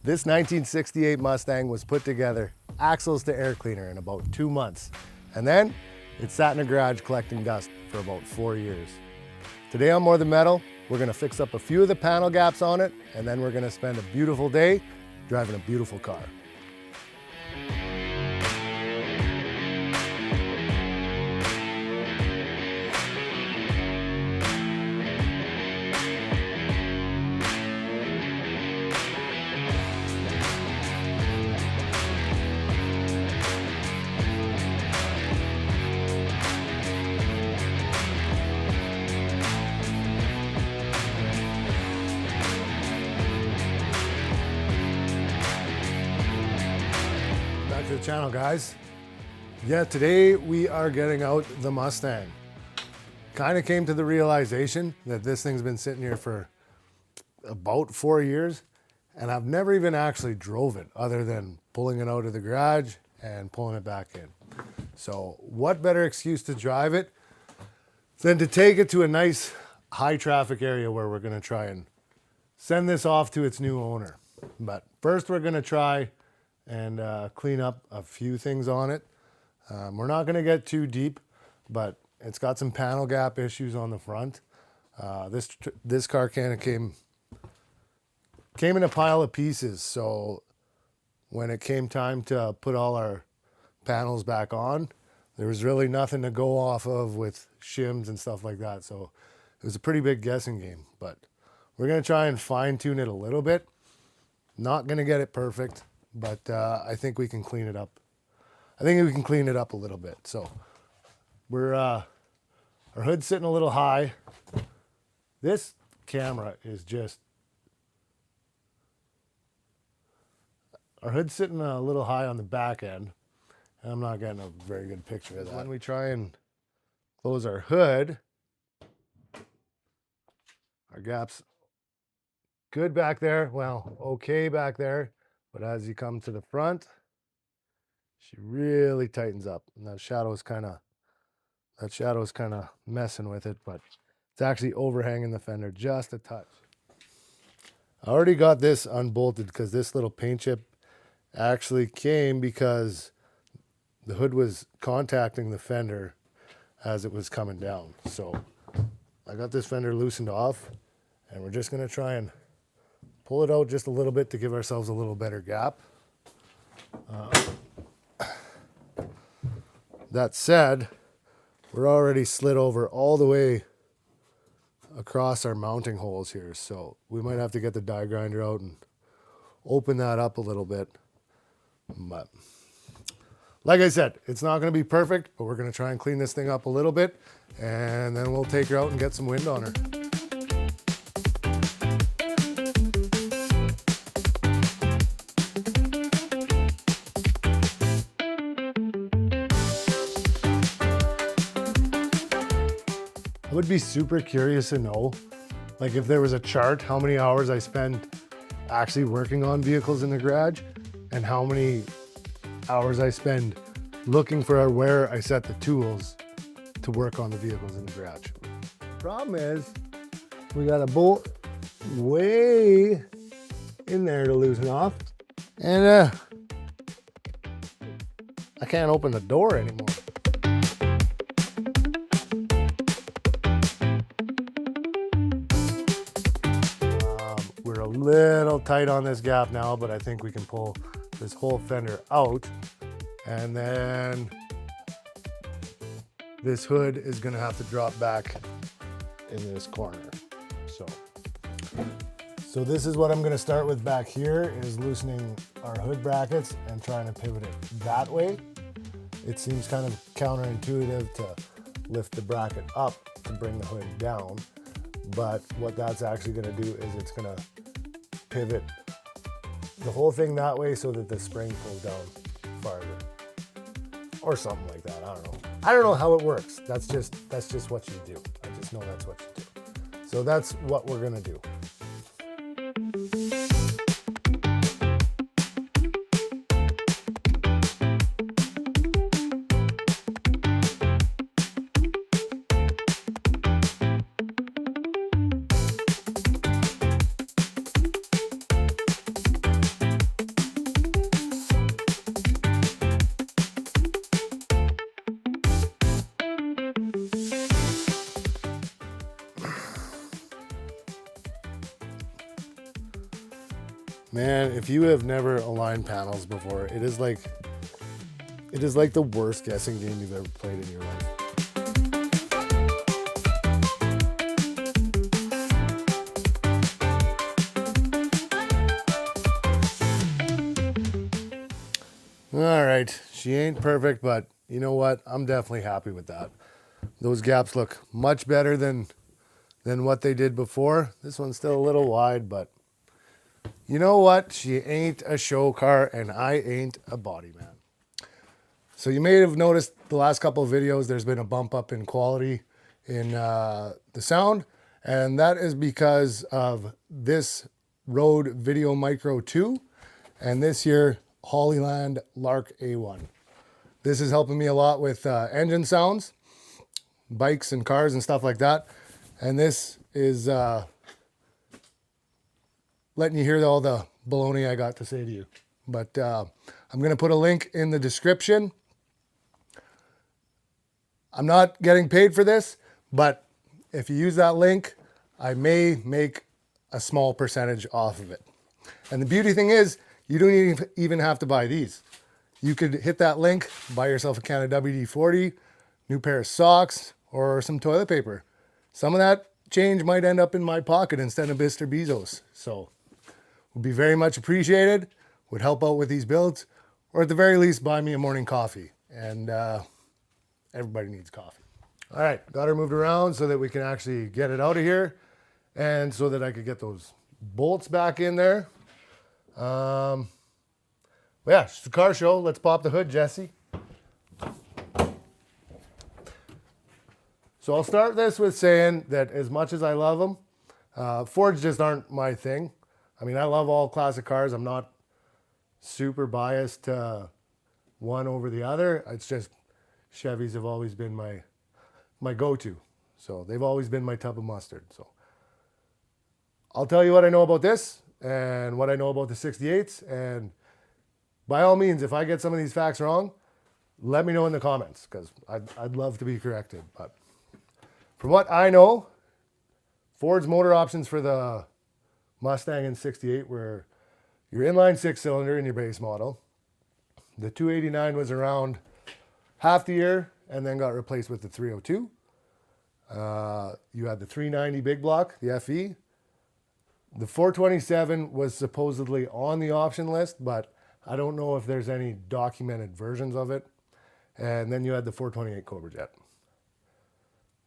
This 1968 Mustang was put together, axles to air cleaner, in about 2 months. And then it sat in a garage collecting dust for about 4 years. Today on More Than Metal, we're gonna fix up a few of the panel gaps on it, and then we're gonna spend a beautiful day driving a beautiful car. Back to the channel, guys. Yeah, today we are getting out the Mustang. Kind of came to the realization that this thing's been sitting here for about 4 years, and I've never even actually drove it other than pulling it out of the garage and pulling it back in. So what better excuse to drive it than to take it to a nice high traffic area where we're gonna try and send this off to its new owner. But first we're gonna try and clean up a few things on it. We're not gonna get too deep, but it's got some panel gap issues on the front. This car kind of came in a pile of pieces, so when it came time to put all our panels back on, there was really nothing to go off of with shims and stuff like that, so it was a pretty big guessing game. But we're gonna try and fine tune it a little bit. Not gonna get it perfect, but I think we can clean it up. I think we can clean it up a little bit. So we're our hood's sitting a little high. This camera is just, our hood's sitting a little high on the back end. And I'm not getting a very good picture of that. When we try and close our hood, our gap's good back there. Well, okay back there. But as you come to the front, she really tightens up. And that shadow is kind of messing with it, but it's actually overhanging the fender just a touch. I already got this unbolted because this little paint chip actually came because the hood was contacting the fender as it was coming down. So I got this fender loosened off, and we're just gonna try and pull it out just a little bit to give ourselves a little better gap. That said, we're already slid over all the way across our mounting holes here, so we might have to get the die grinder out and open that up a little bit. But like I said, it's not going to be perfect, but we're going to try and clean this thing up a little bit, and then we'll take her out and get some wind on her. I would be super curious to know, like, if there was a chart, how many hours I spend actually working on vehicles in the garage and how many hours I spend looking for where I set the tools to work on the vehicles in the garage. Problem is, we got a bolt way in there to loosen off, and I can't open the door anymore. We're a little tight on this gap now, but I think we can pull this whole fender out, and then this hood is gonna have to drop back in this corner. So this is what I'm gonna start with back here, is loosening our hood brackets and trying to pivot it that way. It seems kind of counterintuitive to lift the bracket up to bring the hood down, but what that's actually gonna do is it's gonna pivot the whole thing that way so that the spring pulls down farther, or something like that. I don't know how it works. That's just what you do. I just know that's what you do. So that's what we're gonna do. Man, if you have never aligned panels before, it is like the worst guessing game you've ever played in your life. All right, she ain't perfect, but you know what? I'm definitely happy with that. Those gaps look much better than what they did before. This one's still a little wide, but you know what? She ain't a show car, and I ain't a body man. So you may have noticed the last couple of videos, there's been a bump up in quality in the sound, and that is because of this Rode Video Micro 2 and this here Hollyland Lark A1. This is helping me a lot with engine sounds, bikes and cars and stuff like that. And this is letting you hear all the baloney I got to say to you. But I'm going to put a link in the description. I'm not getting paid for this, but if you use that link, I may make a small percentage off of it. And the beauty thing is, you don't even have to buy these. You could hit that link, buy yourself a can of WD-40, new pair of socks, or some toilet paper. Some of that change might end up in my pocket instead of Mr. Bezos. So would be very much appreciated, would help out with these builds, or at the very least, buy me a morning coffee. And everybody needs coffee. All right, got her moved around so that we can actually get it out of here and so that I could get those bolts back in there. Yeah, it's the car show. Let's pop the hood, Jesse. So I'll start this with saying that as much as I love them, Fords just aren't my thing. I mean, I love all classic cars. I'm not super biased to one over the other. It's just Chevys have always been my go-to. So they've always been my tub of mustard. So I'll tell you what I know about this and what I know about the 68s. And by all means, if I get some of these facts wrong, let me know in the comments because I'd love to be corrected. But from what I know, Ford's motor options for the Mustang and 68 were your inline six-cylinder in your base model. The 289 was around half the year and then got replaced with the 302. You had the 390 big block, the FE. The 427 was supposedly on the option list, but I don't know if there's any documented versions of it. And then you had the 428 Cobra Jet.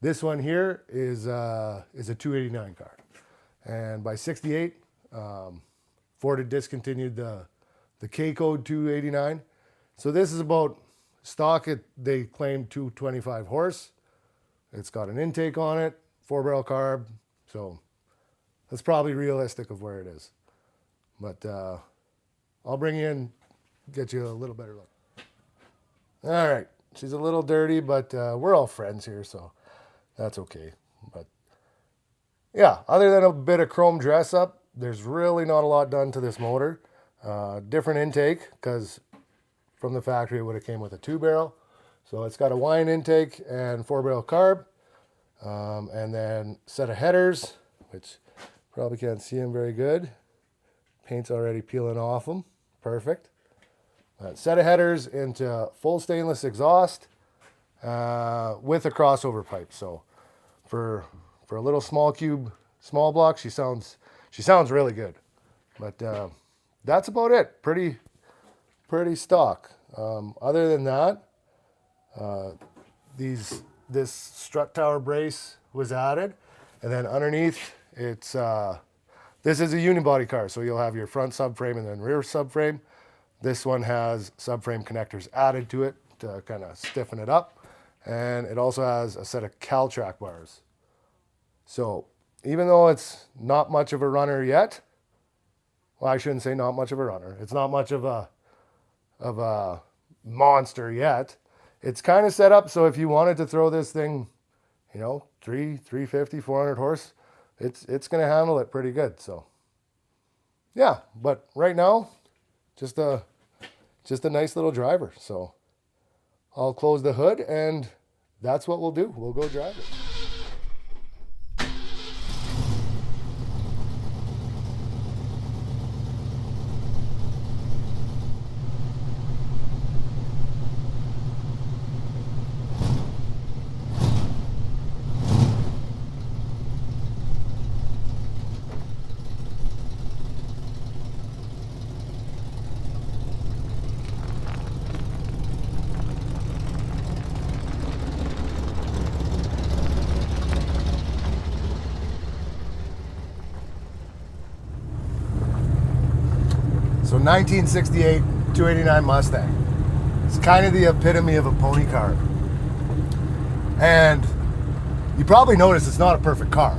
This one here is a 289 car. And by 68, Ford had discontinued the K-Code 289. So this is about stock. They claim 225 horse. It's got an intake on it, 4-barrel carb. So that's probably realistic of where it is. But I'll bring you in, get you a little better look. All right, she's a little dirty, but we're all friends here, so that's okay. But yeah, other than a bit of chrome dress up, there's really not a lot done to this motor. Different intake, because from the factory it would have came with a 2-barrel. So it's got a wine intake and 4-barrel carb. And then set of headers, which probably can't see them very good. Paint's already peeling off them. Perfect. Set of headers into full stainless exhaust with a crossover pipe. So for a little small cube, small block, she sounds really good. But that's about it. Pretty stock. Other than that, this strut tower brace was added, and then underneath it's this is a unibody car, so you'll have your front subframe and then rear subframe. This one has subframe connectors added to it to kind of stiffen it up, and it also has a set of Caltrack bars. So even though it's not much of a runner yet, well, I shouldn't say not much of a runner. It's not much of a monster yet. It's kind of set up so if you wanted to throw this thing, 350, 400 horse, it's going to handle it pretty good. So yeah, but right now, just a nice little driver. So I'll close the hood and that's what we'll do. We'll go drive it. So 1968 289 Mustang. It's kind of the epitome of a pony car. And you probably noticed it's not a perfect car.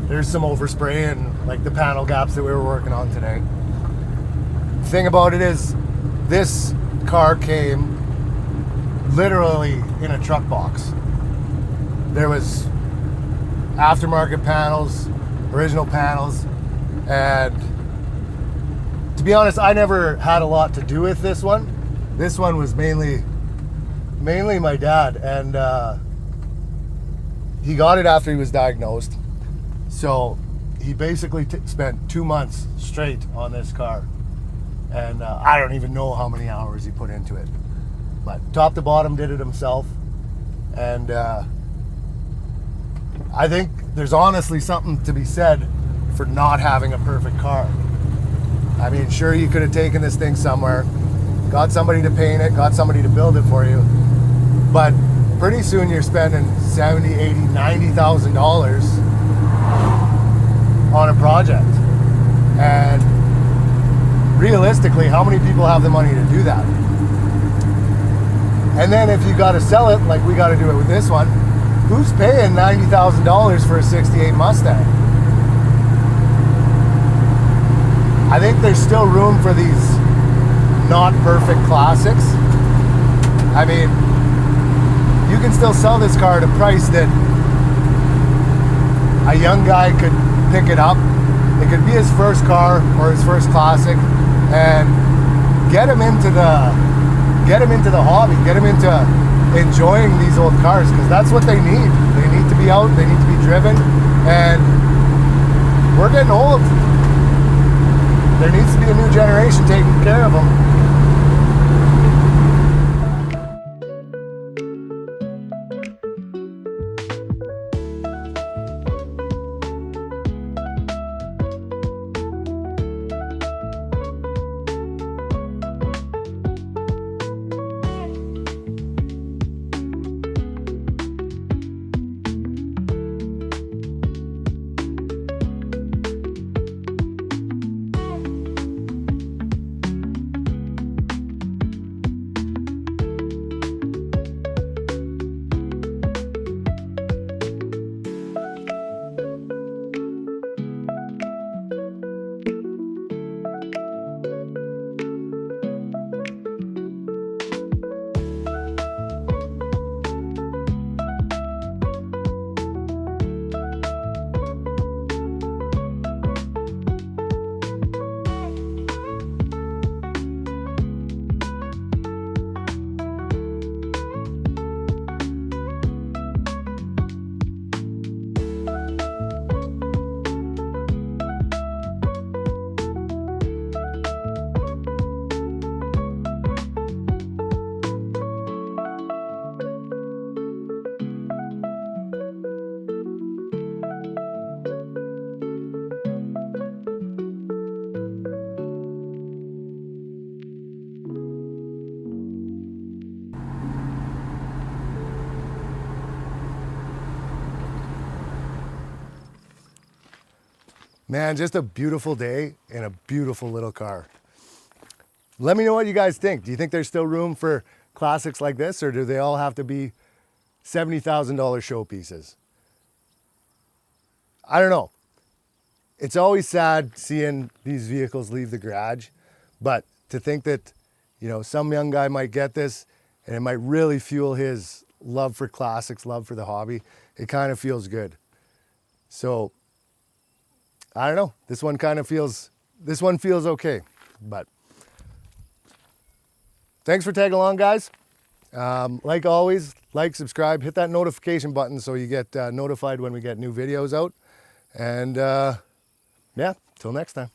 There's some overspray and like the panel gaps that we were working on today. The thing about it is this car came literally in a truck box. There was aftermarket panels, original panels, and to be honest, I never had a lot to do with this one. This one was mainly my dad, and he got it after he was diagnosed. So he basically spent 2 months straight on this car, and I don't even know how many hours he put into it. But top to bottom did it himself, and I think there's honestly something to be said for not having a perfect car. I mean, sure, you could have taken this thing somewhere, got somebody to paint it, got somebody to build it for you, but pretty soon you're spending $70,000, $80,000, $90,000 on a project. And realistically, how many people have the money to do that? And then if you got to sell it, like we got to do it with this one, who's paying $90,000 for a 68 Mustang? I think there's still room for these not perfect classics. I mean, you can still sell this car at a price that a young guy could pick it up. It could be his first car or his first classic, and get him into the hobby, get him into enjoying these old cars, because that's what they need. They need to be out, they need to be driven, and we're getting old. There needs to be a new generation taking care of them. Man, just a beautiful day in a beautiful little car. Let me know what you guys think. Do you think there's still room for classics like this, or do they all have to be $70,000 showpieces? I don't know. It's always sad seeing these vehicles leave the garage, but to think that, you know, some young guy might get this and it might really fuel his love for classics, love for the hobby, it kind of feels good. So I don't know, this one feels okay, but thanks for tagging along, guys. Like always, like, subscribe, hit that notification button so you get notified when we get new videos out. And yeah, till next time.